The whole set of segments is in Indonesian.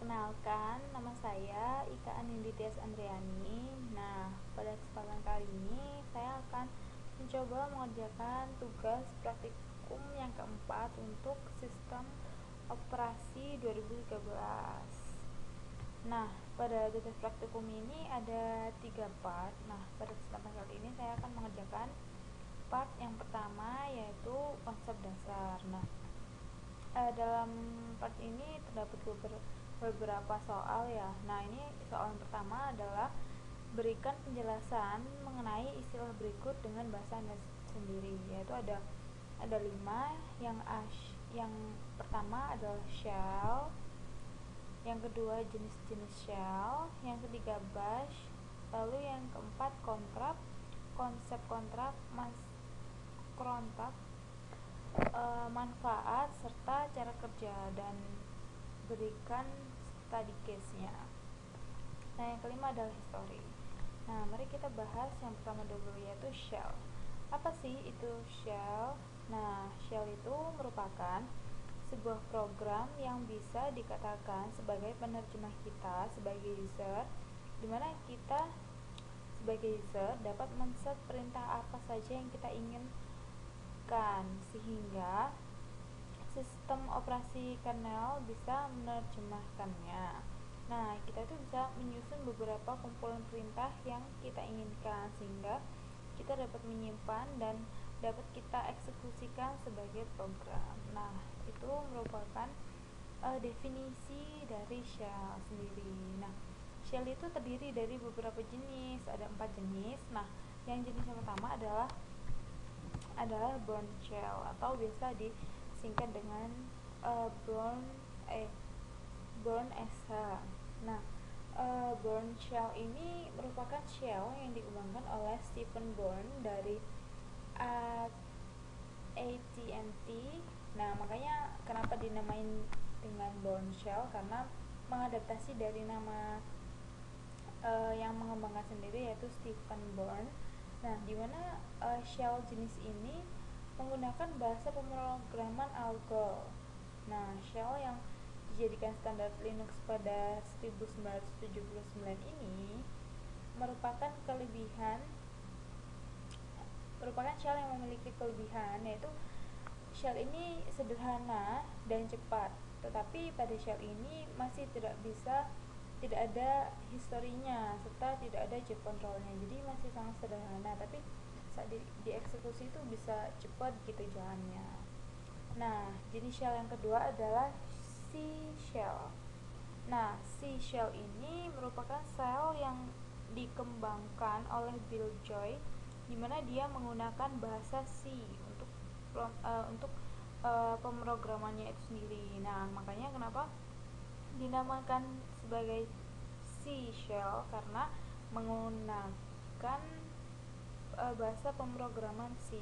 Perkenalkan, nama saya Ika Aninditias Andriani. Nah, pada kesempatan kali ini saya akan mencoba mengerjakan tugas praktikum yang keempat untuk sistem operasi 2013. Nah, pada tugas praktikum ini ada 3 part. Nah, pada kesempatan kali ini saya akan mengerjakan part yang pertama, yaitu konsep dasar. Nah, dalam part ini terdapat beberapa soal ya. Nah, ini soal yang pertama adalah berikan penjelasan mengenai istilah berikut dengan bahasa Anda sendiri, yaitu ada 5. Yang pertama adalah shell, yang kedua jenis-jenis shell, yang ketiga bash, lalu yang keempat kontrak, konsep kontrak, kontrak, manfaat serta cara kerja, dan berikan study case-nya. Nah, yang kelima adalah history. Nah, mari kita bahas yang pertama dulu, yaitu shell. Apa sih itu shell? Nah, shell itu merupakan sebuah program yang bisa dikatakan sebagai penerjemah kita sebagai user, dimana kita sebagai user dapat men-set perintah apa saja yang kita inginkan, sehingga sistem operasi kernel bisa menerjemahkannya. Nah, kita itu bisa menyusun beberapa kumpulan perintah yang kita inginkan, sehingga kita dapat menyimpan dan dapat kita eksekusikan sebagai program. Nah, itu merupakan definisi dari shell sendiri. Nah, shell itu terdiri dari beberapa jenis, ada 4 jenis. Nah, yang jenis yang pertama adalah bourne shell, atau biasa disingkat dengan bourne SH. Nah, bourne shell ini merupakan shell yang dikembangkan oleh Stephen Bourne dari AT&T. Nah, makanya kenapa dinamain dengan bourne shell, karena mengadaptasi dari nama yang mengembangkan sendiri, yaitu Stephen Bourne. Nah, dimana shell jenis ini menggunakan bahasa pemrograman Algol. Nah, shell yang dijadikan standar Linux pada 1979 ini merupakan shell yang memiliki kelebihan, yaitu shell ini sederhana dan cepat. Tetapi pada shell ini masih tidak ada historinya serta tidak ada job controlnya, jadi masih sangat sederhana, tapi saat dieksekusi itu bisa cepat gitu jalannya. Nah, jenis shell yang kedua adalah C shell. Nah, C shell ini merupakan shell yang dikembangkan oleh Bill Joy, dimana dia menggunakan bahasa C untuk pemrogramannya itu sendiri. Nah, makanya kenapa dinamakan sebagai C shell, karena menggunakan bahasa pemrograman C.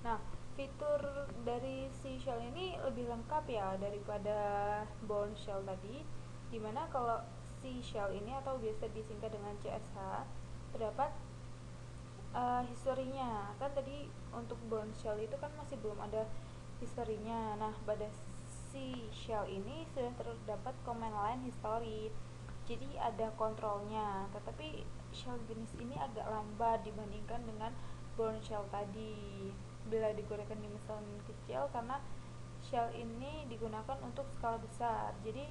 Nah, fitur dari C shell ini lebih lengkap ya daripada bourne shell tadi, dimana kalau C shell ini, atau biasa disingkat dengan CSH, terdapat historinya. Kan tadi untuk bourne shell itu kan masih belum ada historinya. Nah, pada C shell ini sudah terdapat command line history, jadi ada kontrolnya. Tetapi shell jenis ini agak lambat dibandingkan dengan bourne shell tadi bila digunakan di mesin kecil, karena shell ini digunakan untuk skala besar, jadi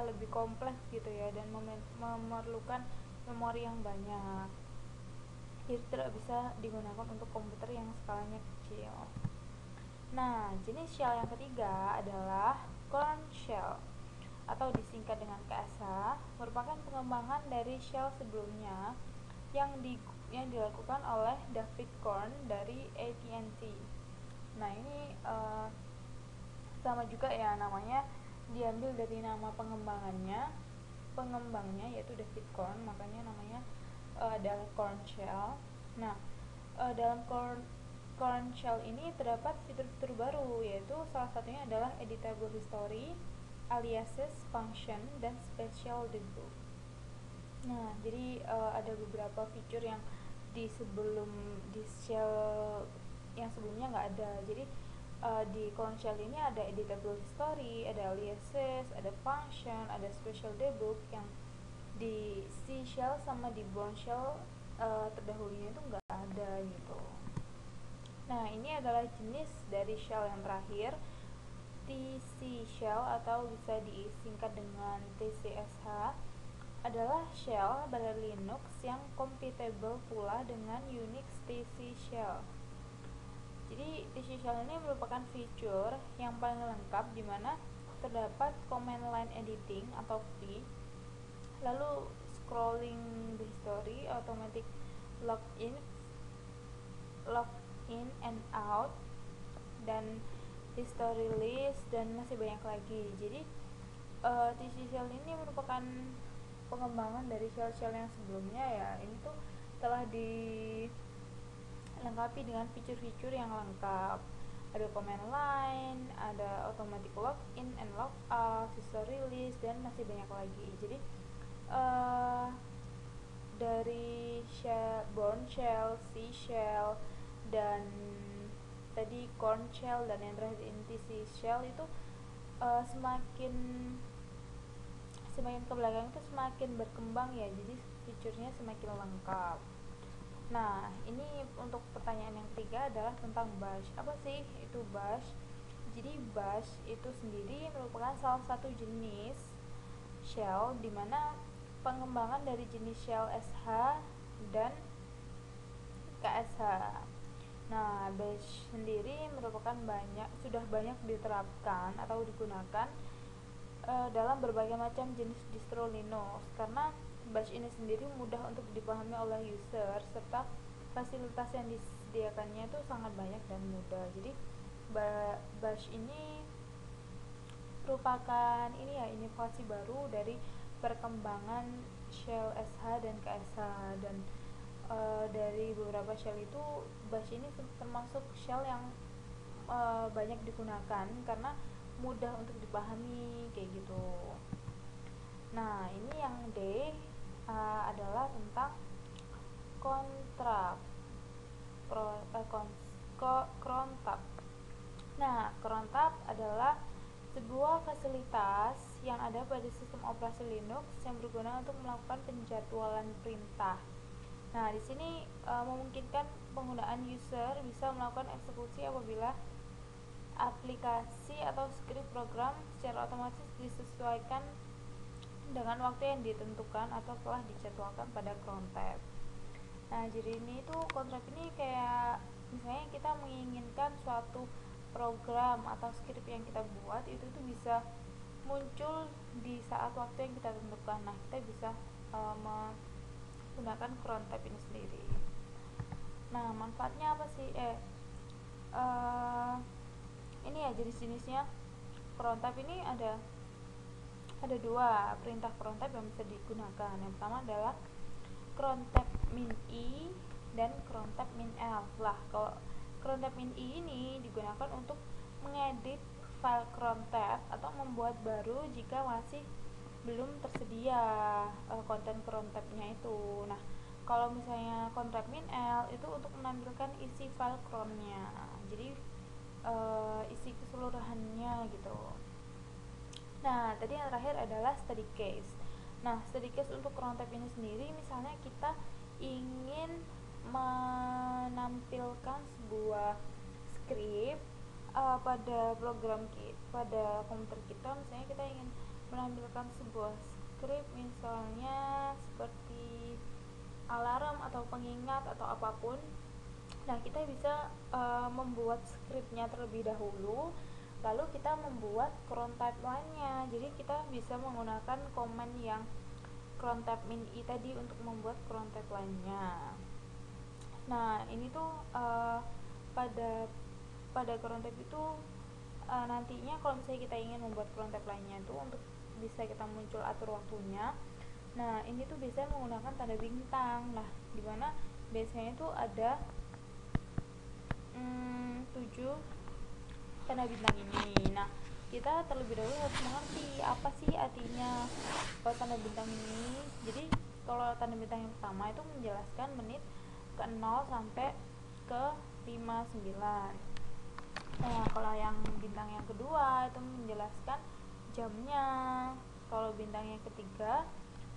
lebih kompleks gitu ya, dan memerlukan memori yang banyak, jadi tidak bisa digunakan untuk komputer yang skalanya kecil. Nah, jenis shell yang ketiga adalah Korn shell, atau disingkat dengan KSH, merupakan pengembangan dari shell sebelumnya yang dilakukan oleh David Korn dari AT&T. Nah, ini sama juga ya, namanya diambil dari nama pengembangnya yaitu David Korn, makanya namanya adalah Korn shell. Nah, dalam Korn shell ini terdapat fitur-fitur baru, yaitu salah satunya adalah editable history, aliases, function, dan special debug. Nah, jadi ada beberapa fitur yang di shell yang sebelumnya nggak ada. Jadi di clone shell ini ada editable history, ada aliases, ada function, ada special debug yang di C shell sama di bourne shell terdahulunya itu nggak ada gitu. Nah, ini adalah jenis dari shell yang terakhir, TC shell atau bisa disingkat dengan TCSH, adalah shell pada Linux yang compatible pula dengan Unix TC shell. Jadi TC shell ini merupakan fitur yang paling lengkap di mana terdapat command line editing atau V, lalu scrolling the history, automatic login and out, dan history list, dan masih banyak lagi. Jadi TC shell ini merupakan pengembangan dari shell-shell yang sebelumnya ya. Ini tuh telah dilengkapi dengan fitur-fitur yang lengkap. Ada command line, ada automatic login and logout, history list, dan masih banyak lagi. Jadi dari bourne shell, C shell, dan tadi corn shell, dan yang terakhir TC shell itu semakin ke belakang itu semakin berkembang ya, jadi fiturnya semakin lengkap. Nah, ini untuk pertanyaan yang ketiga adalah tentang bash. Apa sih itu bash? Jadi bash itu sendiri merupakan salah satu jenis shell di mana pengembangan dari jenis shell SH dan KSH. Nah, bash sendiri merupakan sudah banyak diterapkan atau digunakan dalam berbagai macam jenis distro Linux, karena bash ini sendiri mudah untuk dipahami oleh user serta fasilitas yang disediakannya itu sangat banyak dan mudah. Jadi bash ini merupakan inovasi baru dari perkembangan shell SH dan KSH, dan dari beberapa shell itu bash ini termasuk shell yang banyak digunakan karena mudah untuk dipahami kayak gitu. Nah, ini yang D adalah tentang cron tab. Nah, cron tab adalah sebuah fasilitas yang ada pada sistem operasi Linux yang berguna untuk melakukan penjadwalan perintah. Nah, di sini memungkinkan penggunaan user bisa melakukan eksekusi apabila aplikasi atau script program secara otomatis disesuaikan dengan waktu yang ditentukan atau telah dijadwalkan pada cron tab. Nah, jadi ini tuh cron tab ini kayak misalnya kita menginginkan suatu program atau script yang kita buat itu tuh bisa muncul di saat waktu yang kita tentukan. Nah, kita bisa menggunakan cron tab ini sendiri. Nah, manfaatnya apa sih? Ini ya jenis-jenisnya. Cron tab ini ada dua perintah cron tab yang bisa digunakan. Yang pertama adalah cron tab min i dan cron tab min l. Lah, kalau cron tab min i ini digunakan untuk mengedit file cron tab atau membuat baru jika masih belum tersedia konten cron tab-nya itu. Nah, kalau misalnya cron tab min l itu untuk menampilkan isi file cron-nya. Jadi isi keseluruhannya gitu. Nah, tadi yang terakhir adalah study case. Nah, study case untuk cron tab ini sendiri, misalnya kita ingin menampilkan sebuah script pada pada komputer kita, misalnya kita ingin menampilkan sebuah script misalnya seperti alarm atau pengingat atau apapun. Nah, kita bisa membuat scriptnya terlebih dahulu, lalu kita membuat cron tab lainnya. Jadi kita bisa menggunakan command yang cron tab min i tadi untuk membuat cron tab lainnya. Nah, ini tuh pada cron tab itu nantinya kalau misalnya kita ingin membuat cron tab lainnya itu untuk bisa kita muncul atur waktunya. Nah, ini tuh biasanya menggunakan tanda bintang. Nah, dimana biasanya itu ada 7 tanda bintang ini. Nah, kita terlebih dahulu harus mengerti apa sih artinya tanda bintang ini. Jadi kalau tanda bintang yang pertama itu menjelaskan menit ke 0 sampai ke 59. Nah, kalau yang bintang yang kedua itu menjelaskan jamnya. Kalau bintang yang ketiga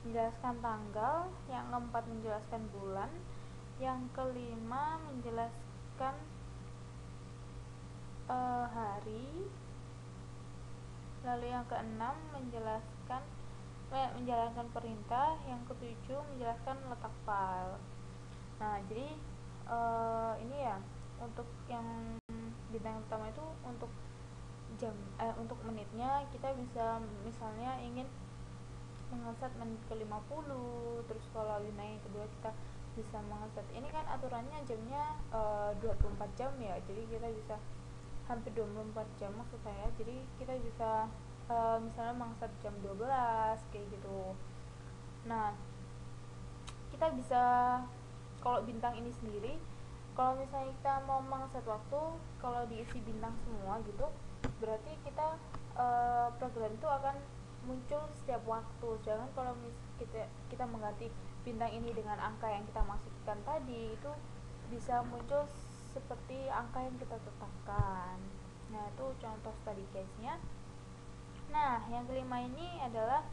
menjelaskan tanggal, yang keempat menjelaskan bulan, yang kelima menjelaskan hari, lalu yang keenam menjalankan perintah, yang ketujuh menjelaskan letak file. Nah, jadi ini ya, untuk yang bintang pertama itu untuk untuk menitnya kita bisa misalnya ingin mengeset menit ke 50, terus kalau bintang yang kedua kita bisa mengeset, ini kan aturannya jamnya 24 jam ya, jadi kita bisa hampir 24 jam maksud saya, jadi kita bisa misalnya mengeset jam 12 kayak gitu. Nah, kita bisa, kalau bintang ini sendiri, kalau misalnya kita mau mengeset waktu, kalau diisi bintang semua gitu, berarti program itu akan muncul setiap waktu. Sedangkan kalau kita mengganti bintang ini dengan angka yang kita masukkan tadi, itu bisa muncul seperti angka yang kita tetapkan. Nah, itu contoh study case-nya. Nah, yang kelima ini adalah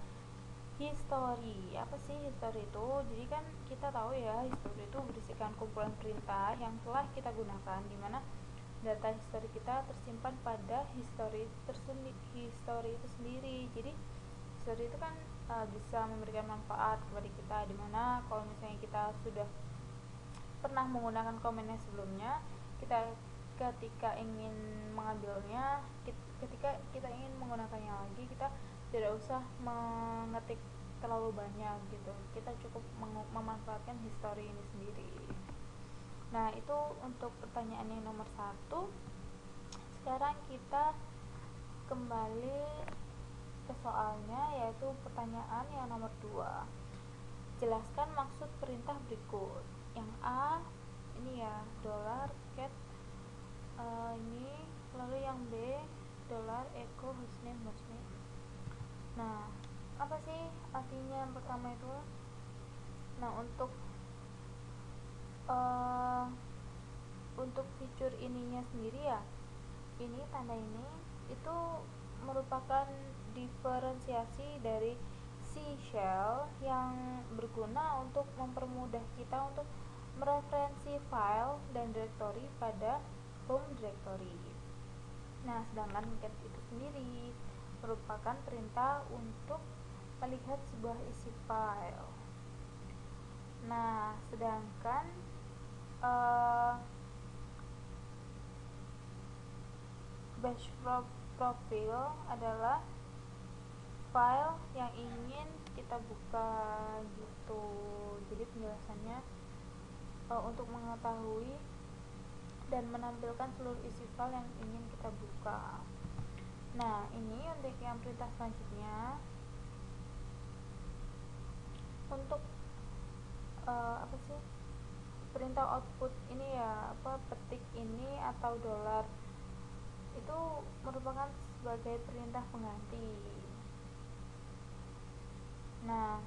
history. Apa sih history itu? Jadi kan kita tahu ya, history itu berisikan kumpulan perintah yang telah kita gunakan, di mana data history kita tersimpan pada history itu sendiri. Jadi history itu kan bisa memberikan manfaat kepada kita, di mana kalau misalnya kita sudah pernah menggunakan komennya sebelumnya, kita ketika ingin mengambilnya, ketika kita ingin menggunakannya lagi, kita tidak usah mengetik terlalu banyak gitu, kita cukup memanfaatkan history ini sendiri. Nah, itu untuk pertanyaan yang nomor 1. Sekarang kita kembali ke soalnya, yaitu pertanyaan yang nomor 2. Jelaskan maksud perintah berikut. Yang A ini ya, dollar cat ini, lalu yang B dollar echo husname. Nah, apa sih artinya yang pertama itu? Nah, untuk fitur ininya sendiri ya, ini tanda ini itu merupakan diferensiasi dari C shell yang berguna untuk mempermudah kita untuk mereferensi file dan directory pada home directory. Nah, sedangkan get itu sendiri merupakan perintah untuk melihat sebuah isi file. Nah, sedangkan bash profile adalah file yang ingin kita buka gitu. Jadi penjelasannya untuk mengetahui dan menampilkan seluruh isi file yang ingin kita buka. Nah, ini untuk yang perintah selanjutnya, untuk apa sih, perintah output ini ya, petik ini atau dollar itu merupakan sebagai perintah pengganti. Nah,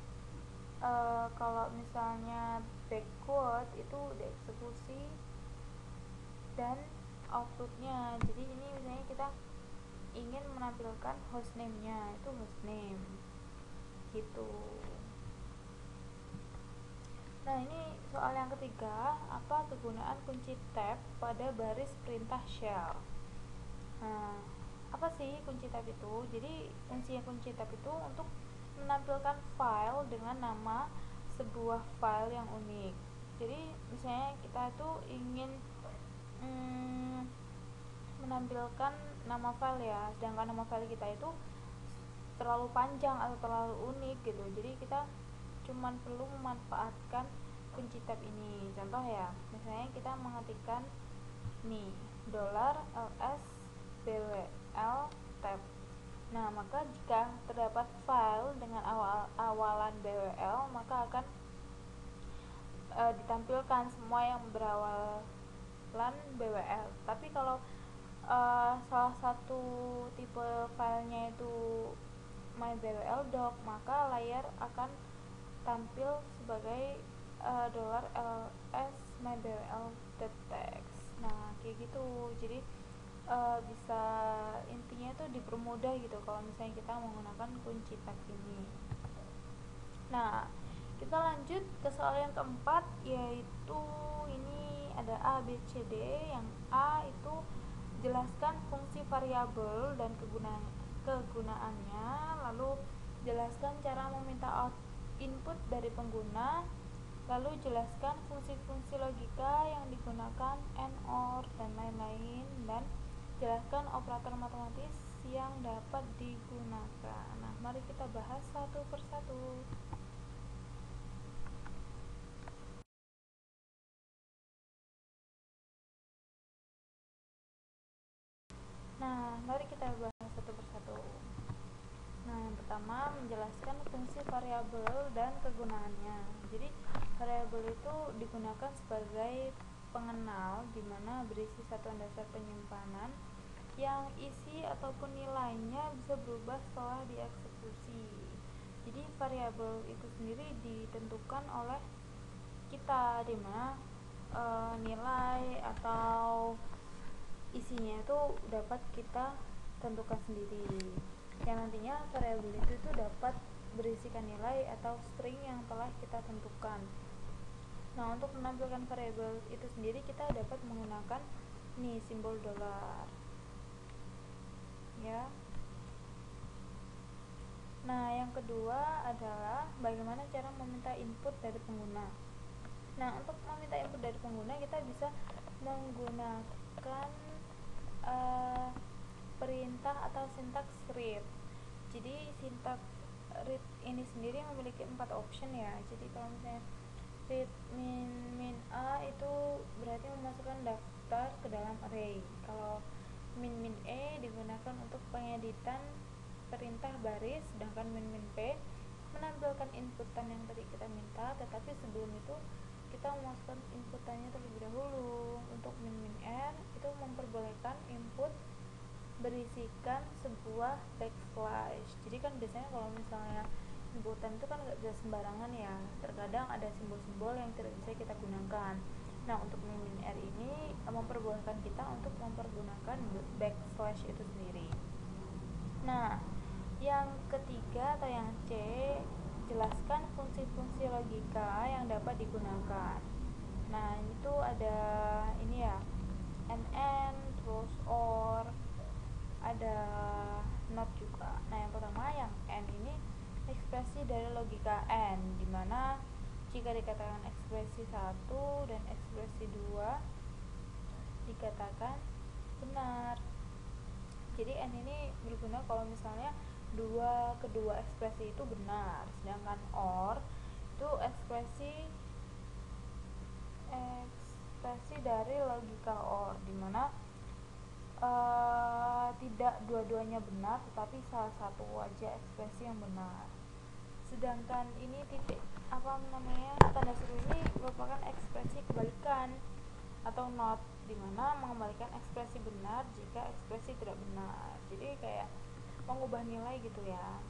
kalau misalnya backward itu dieksekusi dan outputnya, jadi ini misalnya kita ingin menampilkan hostname-nya, itu hostname gitu. Nah, ini soal yang ketiga, apa kegunaan kunci tab pada baris perintah shell? Nah, apa sih kunci tab itu? Jadi kunci tab itu untuk menampilkan file dengan nama sebuah file yang unik. Jadi misalnya kita itu ingin menampilkan nama file ya, sedangkan nama file kita itu terlalu panjang atau terlalu unik gitu, jadi kita cuman perlu memanfaatkan kunci tab ini. Contoh ya, misalnya kita mengetikkan nih dollar ls bwl tab. Nah, maka jika terdapat file dengan awalan bwl, maka akan ditampilkan semua yang berawalan bwl. Tapi kalau salah satu tipe filenya itu mybwl.doc, maka layar akan tampil sebagai $ls mybwl.txt. Nah, kayak gitu. Jadi bisa intinya tuh dipermudah gitu kalau misalnya kita menggunakan kunci tab ini. Nah, kita lanjut ke soal yang keempat, yaitu ini ada A, B, C, D. Yang A itu jelaskan fungsi variabel dan kegunaannya, lalu jelaskan cara meminta input dari pengguna, lalu jelaskan fungsi-fungsi logika yang digunakan, AND, OR, dan lain-lain, dan jelaskan operator matematis yang dapat digunakan. Nah, mari kita bahas satu persatu. Nah, mari kita bahas satu persatu. Nah, yang pertama menjelaskan fungsi variabel dan kegunaannya. Jadi, variabel itu digunakan sebagai pengenal di mana berisi satuan dasar penyimpanan yang isi ataupun nilainya bisa berubah setelah dieksekusi. Jadi, variabel itu sendiri ditentukan oleh kita, di mana nilai atau isinya itu dapat kita tentukan sendiri, yang nantinya variabel itu dapat berisikan nilai atau string yang telah kita tentukan. Nah, untuk menampilkan variabel itu sendiri kita dapat menggunakan nih simbol dolar ya. Nah, yang kedua adalah bagaimana cara meminta input dari pengguna. Nah, untuk meminta input dari pengguna kita bisa menggunakan perintah atau sintaks read. Jadi sintaks read ini sendiri memiliki 4 option ya. Jadi kalau misalnya read min a itu berarti memasukkan daftar ke dalam array. Kalau min e digunakan untuk pengeditan perintah baris, sedangkan min p menampilkan inputan yang tadi kita minta, tetapi sebelum itu kita memasukkan inputannya terlebih dahulu. Untuk min r itu memperbolehkan input berisikan sebuah backslash. Jadi kan biasanya kalau misalnya inputan itu kan nggak bisa sembarangan ya, terkadang ada simbol-simbol yang tidak bisa kita gunakan. Nah, untuk min r ini memperbolehkan kita untuk mempergunakan backslash itu sendiri. Nah, yang ketiga atau yang C, jelaskan fungsi-fungsi logika yang dapat digunakan. Nah, itu ada ini ya, and, terus OR, ada not juga. Nah, yang pertama yang and ini ekspresi dari logika and, dimana jika dikatakan ekspresi 1 dan ekspresi 2 dikatakan benar. Jadi and ini berguna kalau misalnya kedua ekspresi itu benar, sedangkan or itu ekspresi dari logika or, dimana tidak dua-duanya benar tetapi salah satu aja ekspresi yang benar. Sedangkan ini titik tanda seru ini merupakan ekspresi kebalikan atau not, dimana mengembalikan ekspresi benar jika ekspresi tidak benar. Jadi kayak mengubah nilai gitu ya.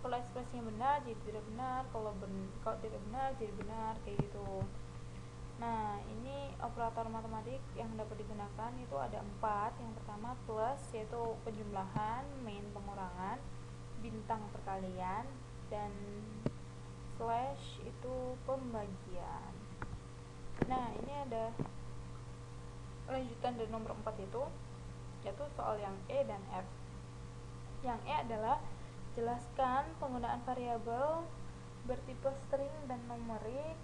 Kalau ekspresinya benar jadi tidak benar, kalau tidak benar jadi benar, kayak gitu. Nah, ini operator matematik yang dapat digunakan itu ada 4. Yang pertama plus, yaitu penjumlahan, min pengurangan, bintang perkalian, dan slash itu pembagian. Nah, ini ada lanjutan dari nomor 4 itu, yaitu soal yang E dan F. Yang E adalah jelaskan penggunaan variabel bertipe string dan numerik.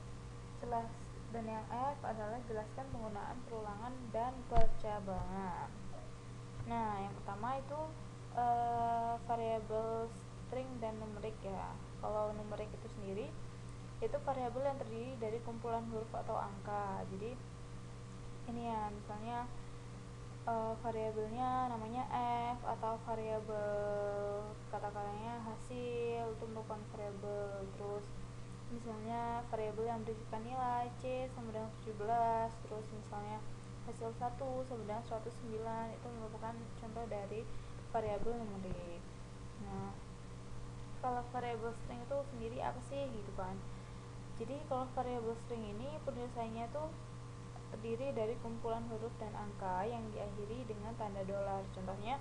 Dan yang F adalah jelaskan penggunaan perulangan dan percabangan. Nah, yang pertama itu variabel string dan numerik ya. Kalau numerik itu sendiri itu variabel yang terdiri dari kumpulan huruf atau angka. Jadi ini ya, misalnya variabelnya namanya F, atau variabel katakannya hasil itu merupakan variabel. Terus misalnya variabel yang berisikan nilai C sama dengan 17, terus misalnya hasil 1 sama dengan 109, itu merupakan contoh dari variabel numerik. Nah, kalau variabel string itu sendiri apa sih gitu kan. Jadi kalau variabel string ini penyelesaiannya tuh terdiri dari kumpulan huruf dan angka yang diakhiri dengan tanda dolar. Contohnya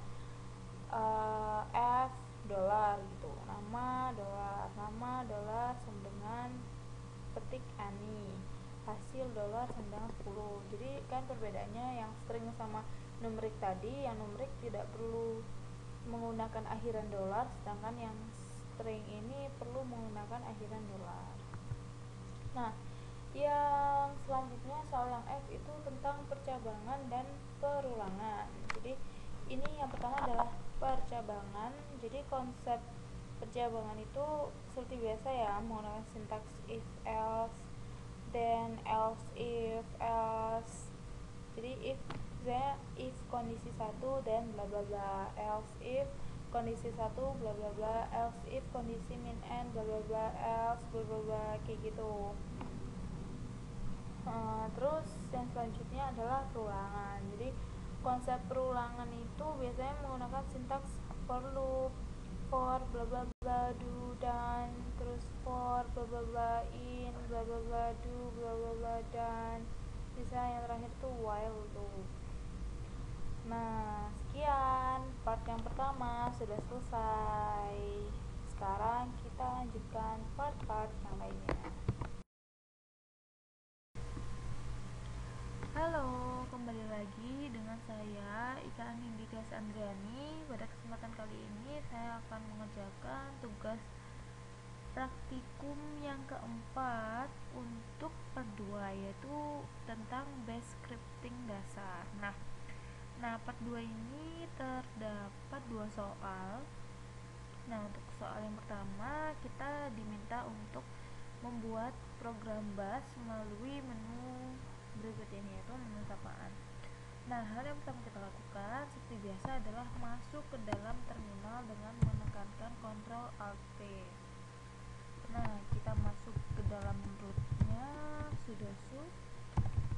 F dolar gitu, nama dolar sama dengan petik Ani, hasil dolar sama dengan 10. Jadi kan perbedaannya yang string sama numerik tadi, yang numerik tidak perlu menggunakan akhiran dolar, sedangkan yang string ini perlu menggunakan akhiran dolar. Nah, yang selanjutnya soal yang F itu tentang percabangan dan perulangan. Jadi ini yang pertama adalah percabangan. Jadi konsep percabangan itu seperti biasa ya, menggunakan sintaks if else, then else if else. Jadi if misalnya if kondisi 1 then bla bla bla, else if kondisi 1 bla bla bla, else if kondisi min n bla bla bla, else bla bla bla, kayak gitu. Terus yang selanjutnya adalah perulangan. Jadi konsep perulangan itu biasanya menggunakan sintaks for loop, for bla bla bla, do, dan, terus for bla bla bla, in bla bla bla, do bla bla bla, dan bisa yang terakhir tuh while loop. Nah, sekian part yang pertama sudah selesai. Sekarang kita lanjutkan part-part yang lainnya. Halo, kembali lagi dengan saya Ika Anindika Andriani. Pada kesempatan kali ini saya akan mengerjakan tugas praktikum yang keempat untuk part 2, yaitu tentang base scripting dasar. Nah, part 2 ini terdapat 2 soal. Nah, untuk soal yang pertama kita diminta untuk membuat program bash melalui menu berikut ini, yaitu menu sapaan. Nah, hal yang pertama kita lakukan seperti biasa adalah masuk ke dalam terminal dengan menekankan Ctrl Alt P. Nah, kita masuk ke dalam rootnya, sudo su,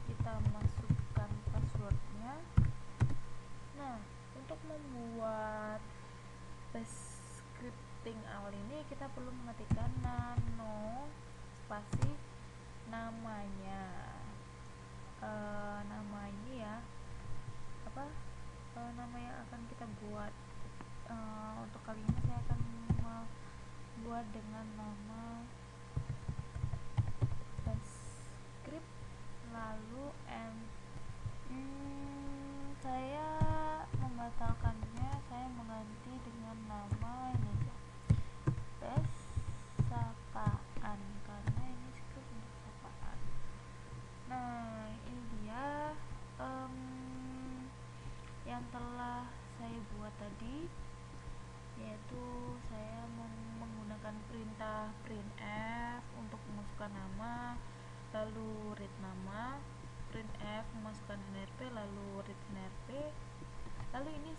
kita masukkan passwordnya. Nah, untuk membuat bash scripting awal ini kita perlu mengetikkan nano spasi namanya. Nama ini ya, nama yang akan kita buat. Untuk kali ini saya akan membuat dengan nama script lalu saya membatalkannya, saya mengganti dengan nama ini aja, bash sapaan, karena ini script untuk sapaan. Nah, ini dia yang telah saya buat tadi, yaitu saya menggunakan perintah printf untuk memasukkan nama, lalu read nama, printf memasukkan nrp, lalu read nrp. Lalu ini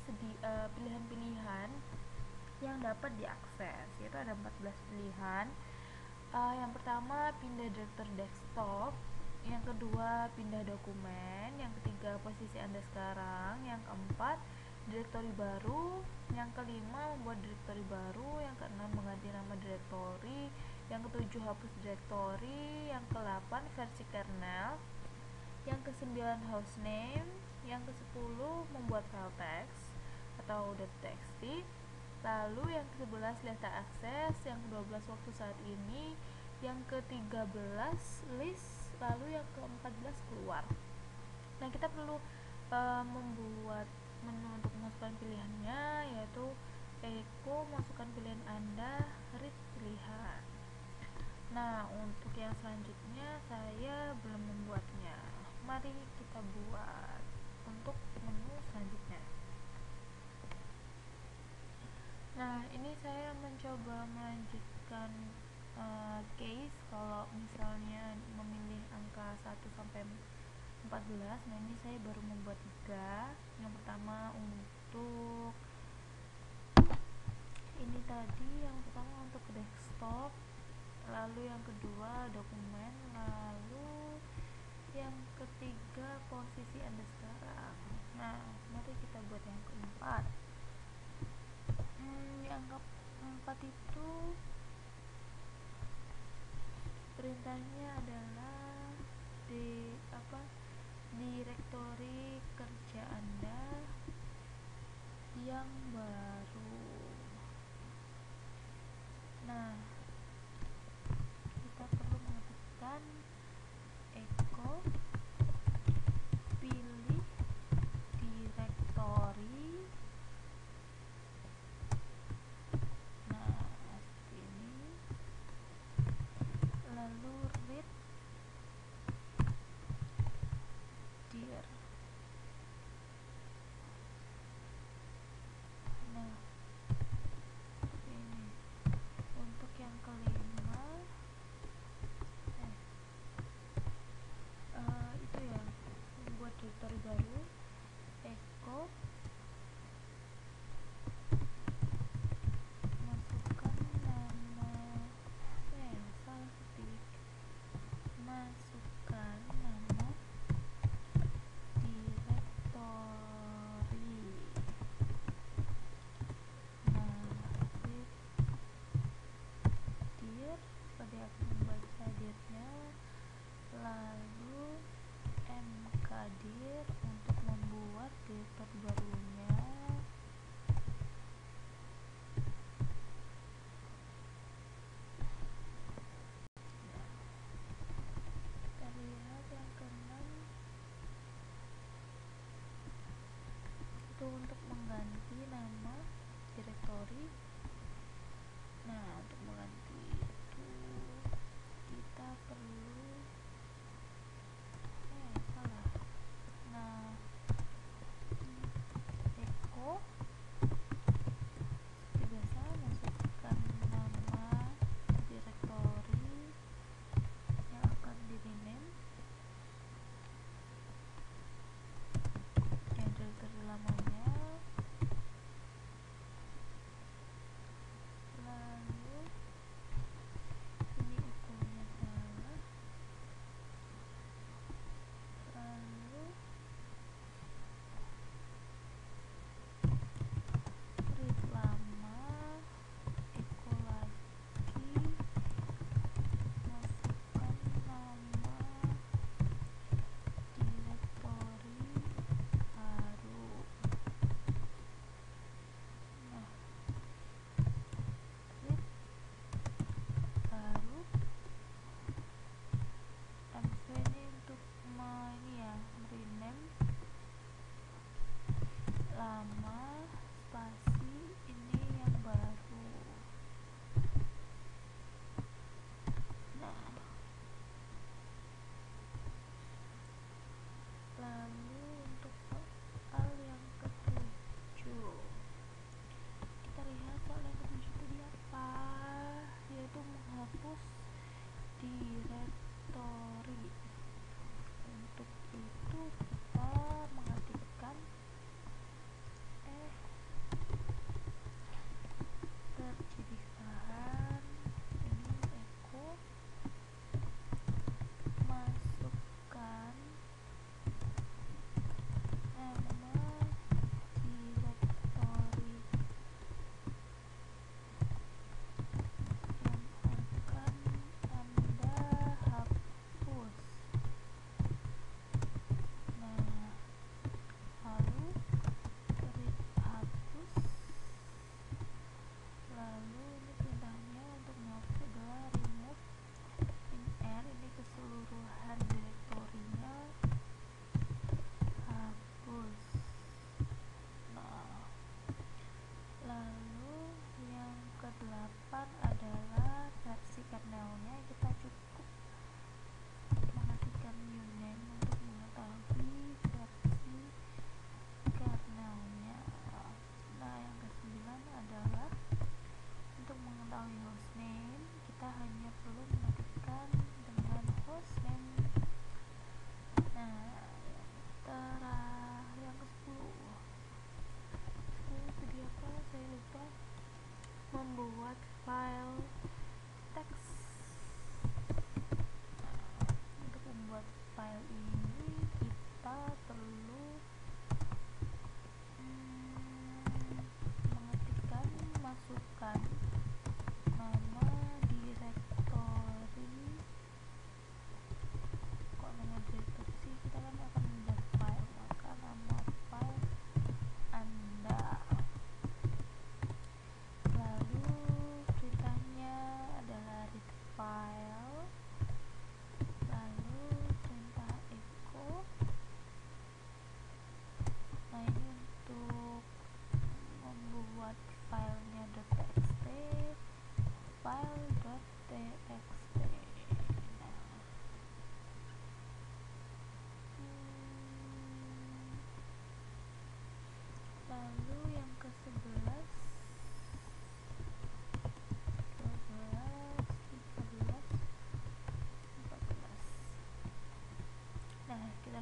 pilihan-pilihan yang dapat diakses, yaitu ada 14 pilihan. Yang pertama pindah directory desktop, yang kedua pindah dokumen, yang ketiga posisi Anda sekarang, yang keempat direktori baru, yang kelima membuat direktori baru, yang keenam mengganti nama direktori, yang ketujuh hapus direktori, yang kedelapan versi kernel, yang kesembilan hostname, yang kesepuluh membuat file text atau .txt, lalu yang ke-11 data akses, yang ke-12 waktu saat ini, yang ke-13 list, lalu yang ke-14 keluar. Nah, kita perlu membuat menu untuk memasukkan pilihannya, yaitu echo masukkan pilihan Anda, read pilihan. Nah, untuk yang selanjutnya saya belum membuatnya. Mari kita buat untuk menu selanjutnya. Nah, ini saya mencoba melanjutkan case kalau misalnya memilih angka 1 sampai 14. Nah, ini saya baru membuat 3. Yang pertama untuk ini tadi, yang pertama untuk desktop, lalu yang kedua dokumen, lalu yang ketiga posisi Anda sekarang. Nah, mari kita buat yang keempat. Yang keempat itu perintahnya adalah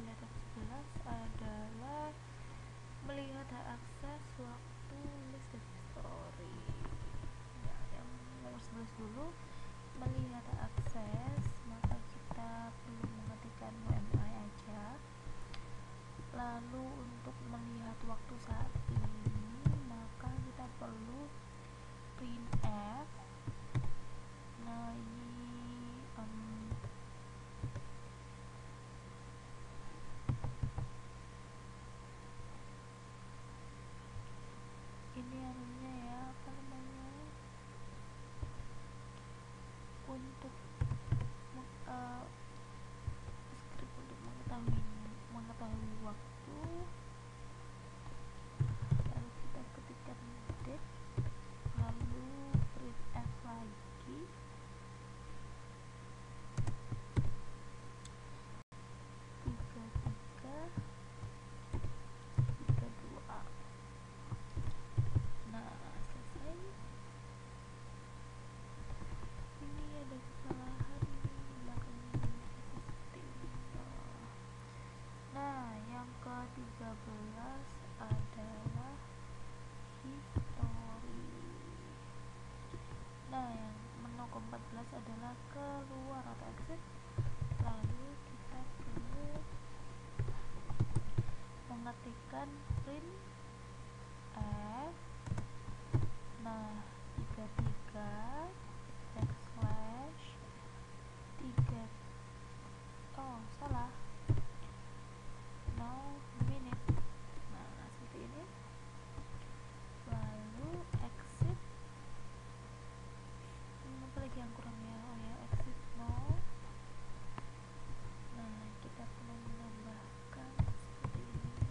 lihat yang 11 adalah melihat hak akses waktu list dan history. Nah, yang nomor 11 dulu, melihat hak akses, maka kita perlu mengetikkan UMI aja. Lalu untuk melihat waktu saat ini, maka kita perlu printf. Nah, ini anunya ya, apa namanya, untuk script untuk mengetahui waktu. Lalu kita ketikkan date, lalu printf lagi, tiga dua. Nah, selesai. Ini ada kesalahan di belakangnya seperti ini. Nah, yang ke-13 adalah history. Nah, yang menu ke-14 adalah keluar atau exit. Lalu kita perlu mengetikkan print f. Nah, 33 backslash 3, oh salah, no minute. Nah, seperti ini. Lalu exit, apa lagi yang kurang ya, oh ya, exit no. Nah, kita perlu menambahkan seperti ini,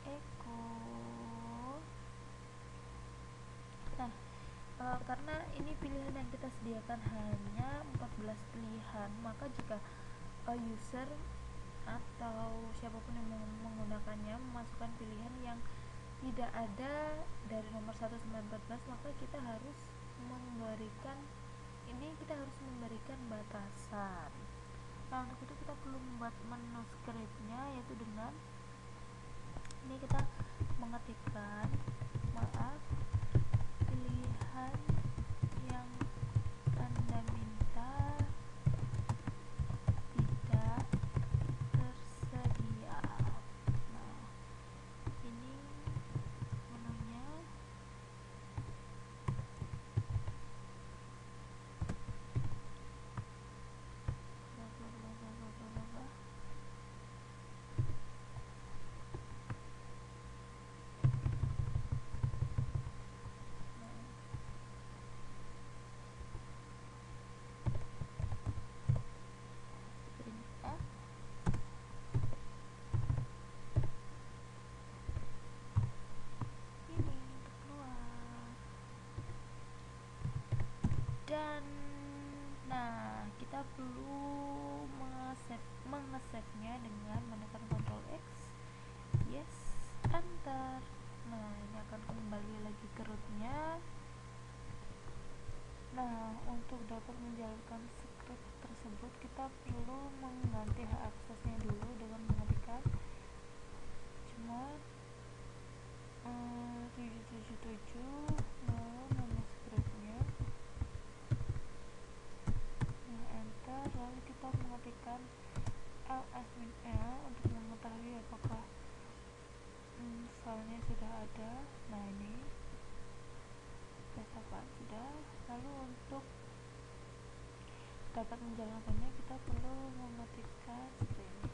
echo. Nah, karena ini pilihan yang kita sediakan hanya 14 pilihan, maka jika user atau siapapun yang menggunakannya memasukkan pilihan yang tidak ada dari nomor 1 sampai 14, maka kita harus memberikan batasan. Nah, untuk itu kita perlu membuat menu scriptnya, yaitu dengan ini kita mengetikkan pilihan yang Anda minta tidak tersedia. Nah, ini menunya. Dan nah, kita perlu mengesave-nya dengan menekan Ctrl X, yes, enter. Nah, ini akan kembali lagi ke rootnya. Nah, untuk dapat menjalankan script tersebut, kita perlu mengganti hak aksesnya dulu dengan mengetikkan cuma 777, lalu nama scriptnya. Nah, enter. Lalu kita mengetikkan ls-l untuk mengetahui apakah filenya sudah ada. Nah, ini apaan sudah. Lalu untuk dapat menjalankannya, kita perlu mengetikkan seperti ini.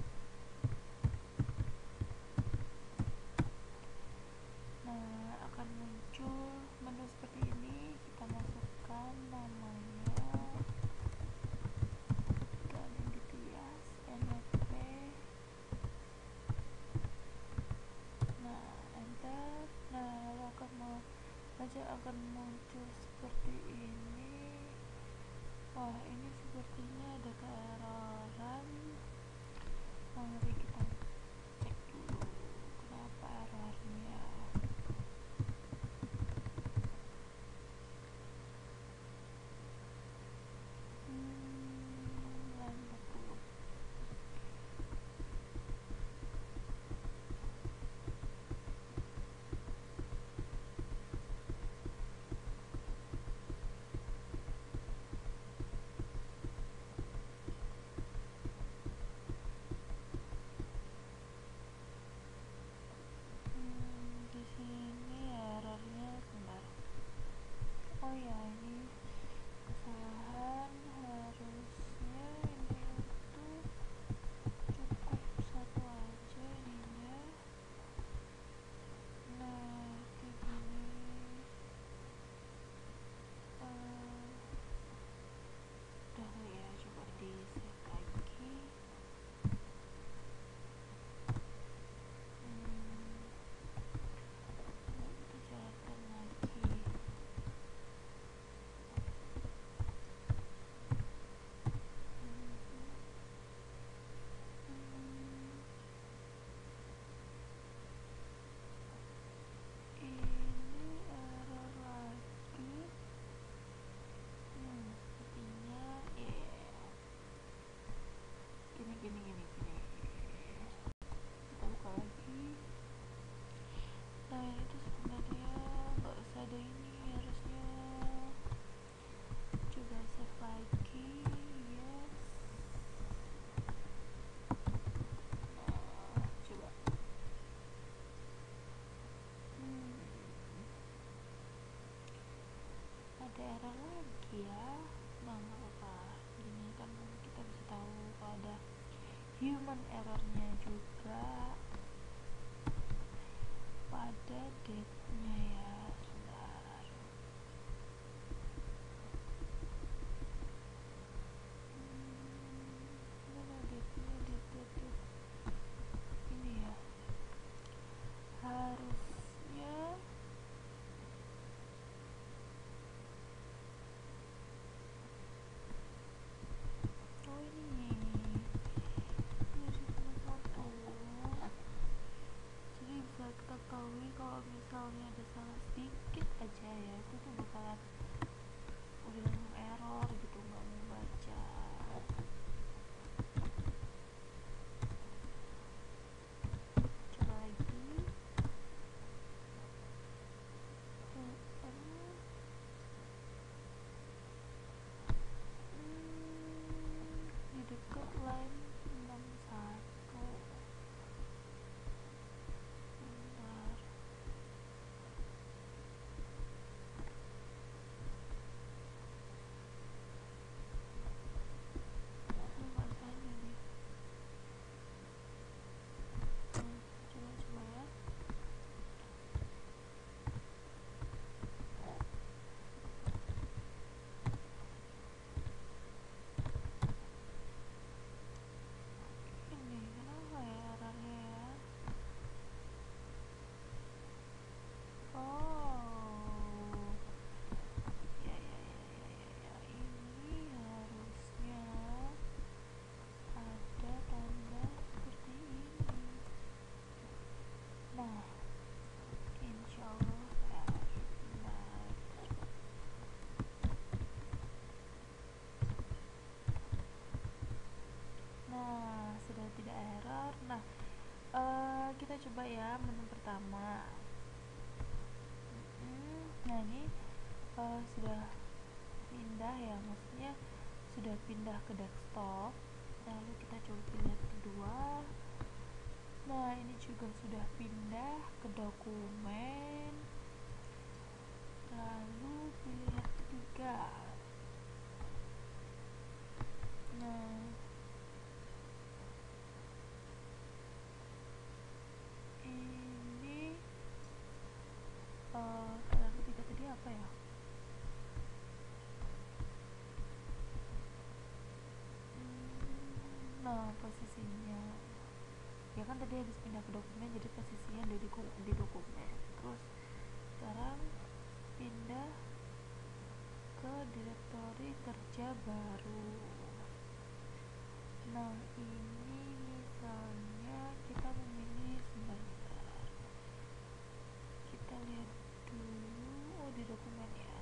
Nah, akan muncul menu seperti ini. Kita masukkan namanya Ganinditias NFP. Nah, enter. Nah, lalu akan muncul seperti ini. Wah, ini sepertinya ada error. human errornya juga pada date-nya ya. Sebentar. Mana date-nya, date. Ini ya. Harusnya oh ini teman-teman tuh. Jadi bisa kita ketahui kalau misalnya ada salah sedikit aja ya, itu tuh bakalan udah langsung error gitu, nggak mau baca. Coba lagi. Di dekat line 61. Bentar. Ini nggak tanya nih. Coba ya. Ini kenapa ya errornya ya? Oh ya, ini harusnya ada tanda seperti ini. Nah, insyaallah benar. Nah, sudah tidak error. Nah, kita coba ya menu pertama. Nah, ini sudah pindah ya, maksudnya sudah pindah ke desktop. Lalu kita coba pilih kedua. Nah, ini juga sudah pindah ke dokumen. Lalu pilihan ketiga. Nah, ini pilihan ketiga tadi apa ya? Nah, posisinya ya kan tadi habis pindah ke dokumen, jadi posisinya ada di dokumen. Terus sekarang pindah ke direktori kerja baru. Nah, ini misalnya kita memilih, sebentar, kita lihat dulu. Oh, di dokumen ya.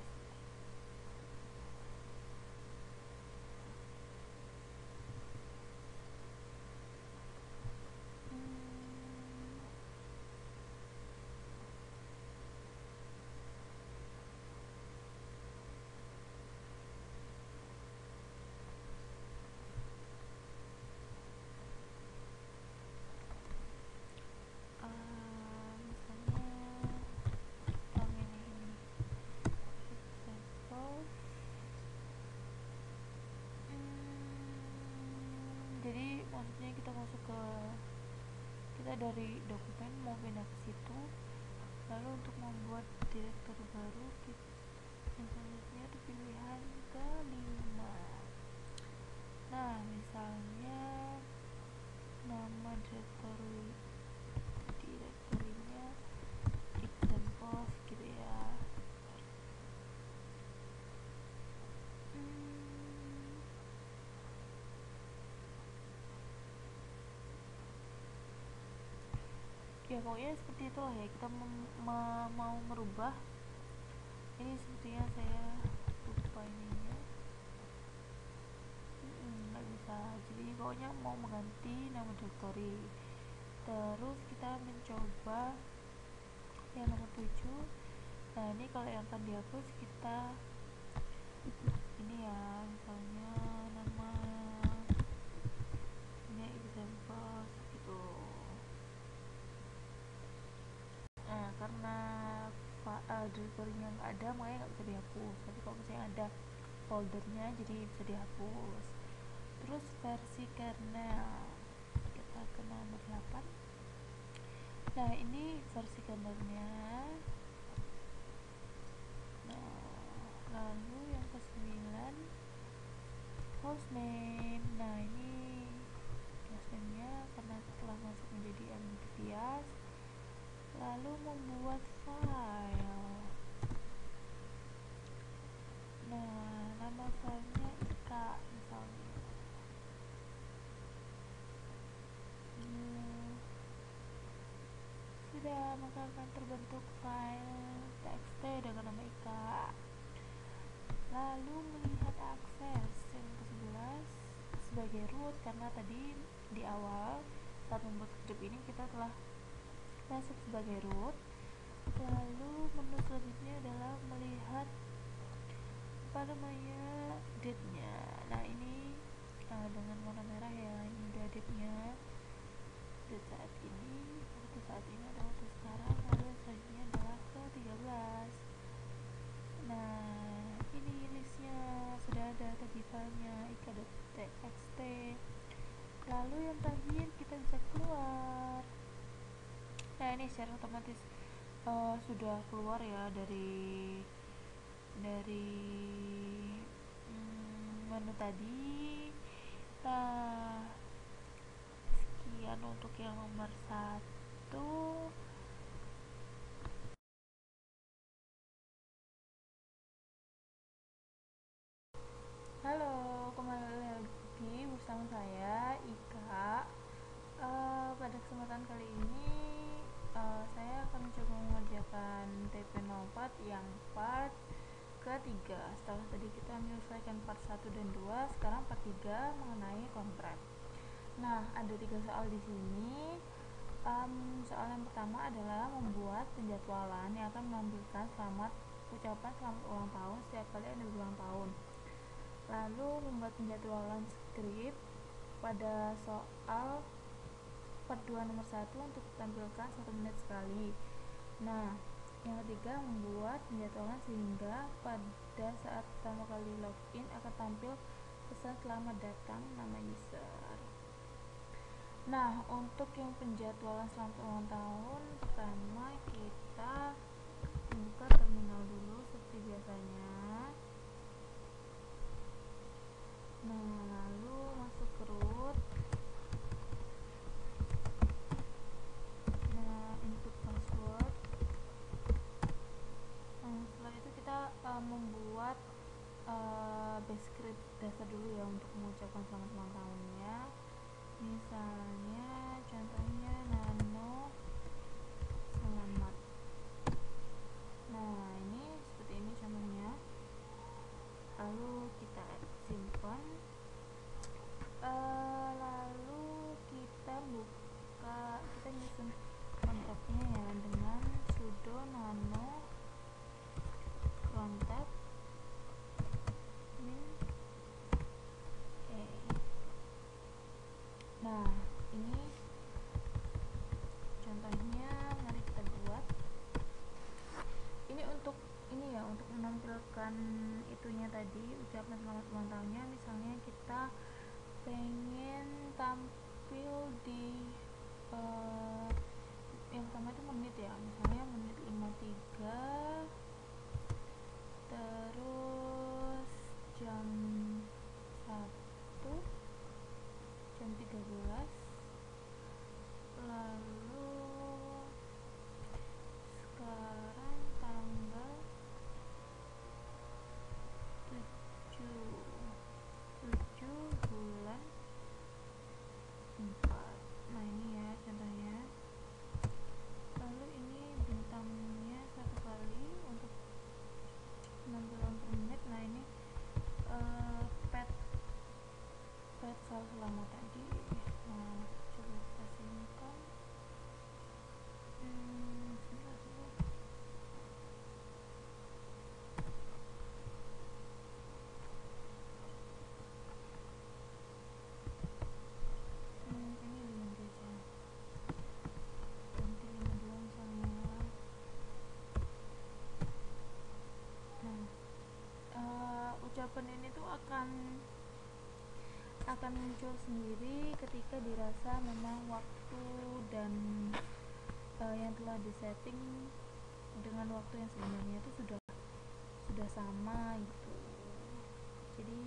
Misalnya kita milih ini example. Jadi maksudnya kita masuk ke, kita dari dokumen mau pindah ke situ, lalu untuk membuat direktur baru kita, yang selanjutnya itu pilihan kelima. Nah, misalnya nama direktorinya example gitu ya. Ya pokoknya seperti itulah ya, kita mau merubah. Ini sepertinya saya lupa ininya, nggak bisa. Jadi pokoknya mau mengganti nama direktori. Terus kita mencoba yang nomor 7. Nah, ini kalau yang akan dihapus kita ini ya, misalnya nama ini example gitu. Nah, karena direktorinya nggak ada, makanya nggak bisa dihapus. Tapi kalau misalnya ada foldernya, jadi bisa dihapus. Terus versi kernel. ke nomor 8. Nah, ini versi gambarnya. Nah, lalu yang ke-9 hostname. Nah, ini hostname-nya karena telah masuk menjadi bias. Lalu membuat file. Nah, nama filenya Ika misalnya. Sudah, maka akan terbentuk file txt dengan nama Ika. Lalu melihat akses yang ke-11 sebagai root, karena tadi di awal saat membuat script ini kita telah masuk sebagai root. Lalu menu selanjutnya adalah melihat date-nya. Nah, ini dengan warna merah ya, ini udah date-nya, date saat ini, waktu saat ini atau waktu sekarang. Lalu selanjutnya adalah ke-13. Nah, ini listnya sudah ada tadi filenya ika.txt. Lalu yang terakhir kita bisa keluar. Nah, ini secara otomatis sudah keluar ya dari menu tadi. Nah, sekian untuk yang nomor 1. Halo, kembali lagi bersama saya Ika. Pada kesempatan kali ini saya akan mencoba mengerjakan TP04 yang part ketiga. Setelah tadi kita menyelesaikan part 1 dan 2, sekarang part 3 mengenai kontrak. Nah, ada 3 soal di sini. Soal yang pertama adalah membuat penjadwalan yang akan menampilkan ucapan selamat ulang tahun setiap kali ada ulang tahun. Lalu membuat penjadwalan skrip pada soal part 2 nomor 1 untuk ditampilkan 1 menit sekali. Nah, yang ketiga membuat penjadwalan sehingga pada saat pertama kali login akan tampil pesan selamat datang nama user. Nah, untuk yang penjadwalan selamat ulang tahun, pertama kita buka terminal dulu seperti biasanya. Nah, lalu masuk ke root. Nah, input password. Nah, setelah itu kita membuat base script dasar dulu ya untuk mengucapkan selamat ulang tahunnya. Misalnya contohnya nano selamat. Nah, ini seperti ini contohnya. Lalu kita simpan. Lalu kita nyusun kontaknya ya dengan sudo nano kontak min Nah, ini contohnya, mari kita buat. Ini untuk menampilkan itunya tadi, ucapan selamat ulang tahunnya. Misalnya kita pengen tampil di yang pertama itu menit ya, misalnya menit 53, terus jam 1, jam 13, lalu sekarang tanggal 7 bulan 4. Nah, ini ya contohnya. Lalu ini bintangnya 1 kali untuk penampilan per menit. Nah, ini pet file selama tadi. Nah, coba kita simpan. Sebentar dulu. Ini diganti aja, ganti 52 misalnya. Nah, ucapan ini tuh akan muncul sendiri ketika ketika dirasa memang waktu dan yang telah disetting dengan waktu yang sebenarnya itu sudah sama gitu. Jadi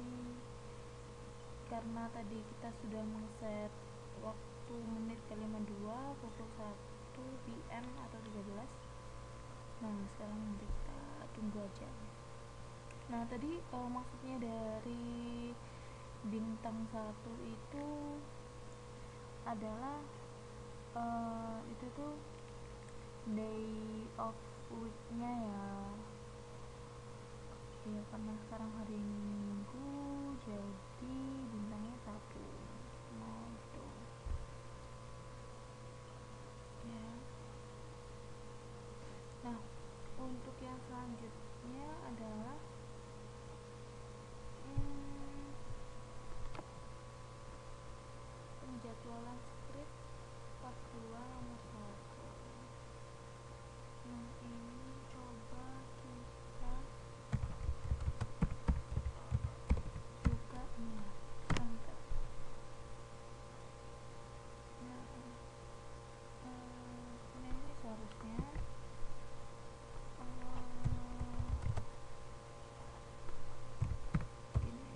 karena tadi kita sudah mengset waktu menit ke 52 pukul 1 PM atau 13. Nah sekarang nanti kita tunggu aja. Nah tadi maksudnya dari bintang 1 itu adalah itu tuh day of week-nya ya. Ya karena sekarang hari Minggu jadi bintangnya 1. Nah itu ya. Nah untuk yang selanjutnya adalah penjadwalan skrip part 2 nomor 1. Nah ini coba kita buka nih sampai. Nah ini seharusnya ini.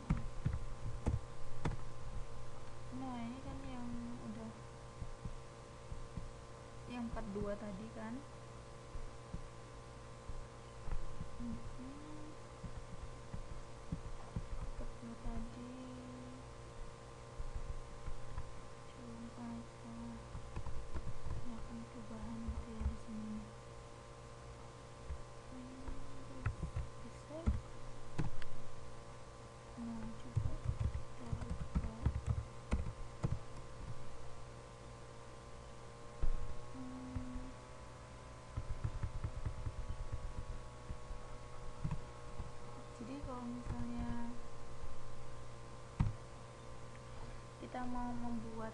Nah ini kan yang udah yang part 2 tadi kan. Part 2 tadi coba aja akan perubahan gitu ya di sini. Bisa. Nah coba kita buka. Jadi kalau misalnya kita mau membuat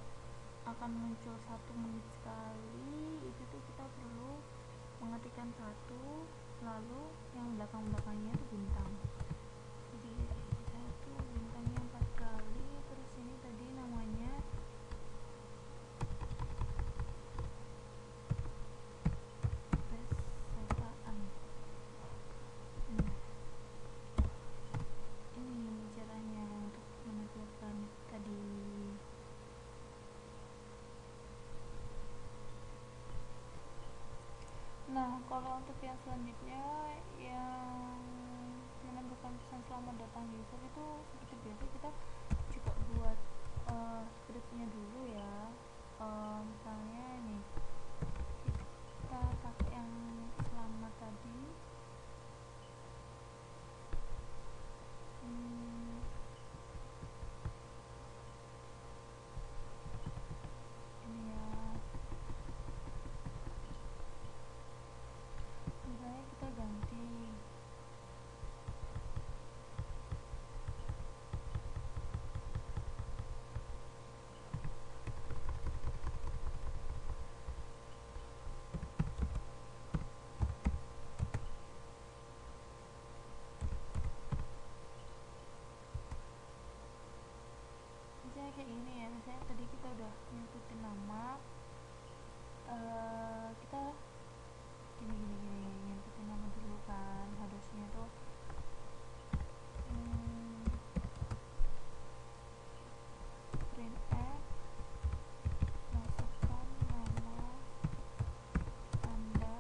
akan muncul 1 menit sekali, itu tuh kita perlu mengetikkan 1 lalu yang belakang-belakangnya itu bintang. Jadi 1 bintangnya 4 kali, terus ini tadi namanya pesertaan. Ini caranya untuk menentukan tadi. Nah kalau untuk yang selanjutnya yang menentukan pesan selamat datang user itu seperti biasa kita coba buat skripnya dulu ya. Misalnya nih kita pakai yang selamat tadi. Ini ya, misalnya kita ganti misalnya kayak gini ya. Misalnya tadi kita udah nyebutin nama, kita gini nyebutin nama dulu kan. Harusnya tuh print f masukkan nama Anda,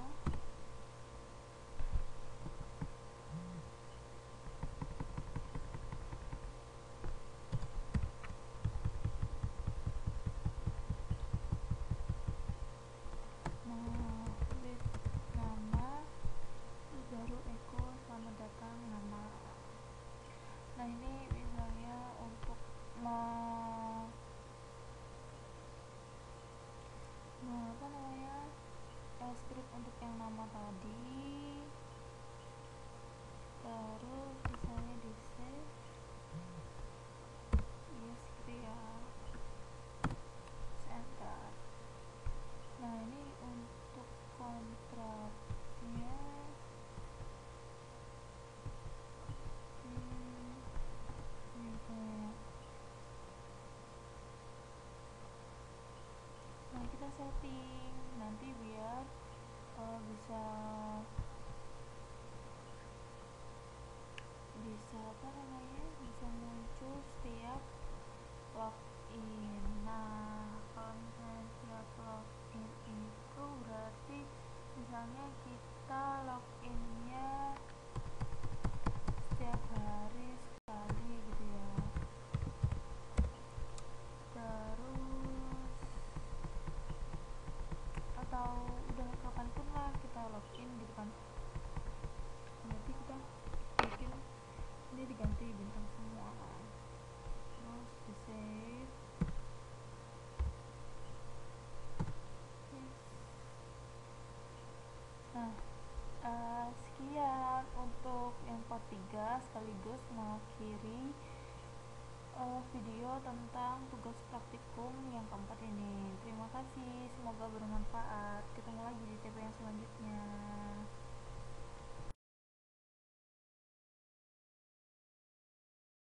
list nama, terus baru echo selamat datang nama. Nah ini misalnya untuk apa namanya script untuk yang nama tadi, terus misalnya di save yes gitu ya, enter. Nah ini untuk kontraknya misalnya setting nanti biar bisa apa namanya, bisa muncul setiap login. Nah, kalau misalnya setiap login itu berarti misalnya kita loginnya setiap hari sekali gitu ya, terus atau udah kapanpun lah kita login gitu kan, berarti kita bikin ini diganti bintang semua, terus di save. Nah, sekian untuk yang part 3 sekaligus mengakhiri video tentang tugas praktikum yang keempat ini.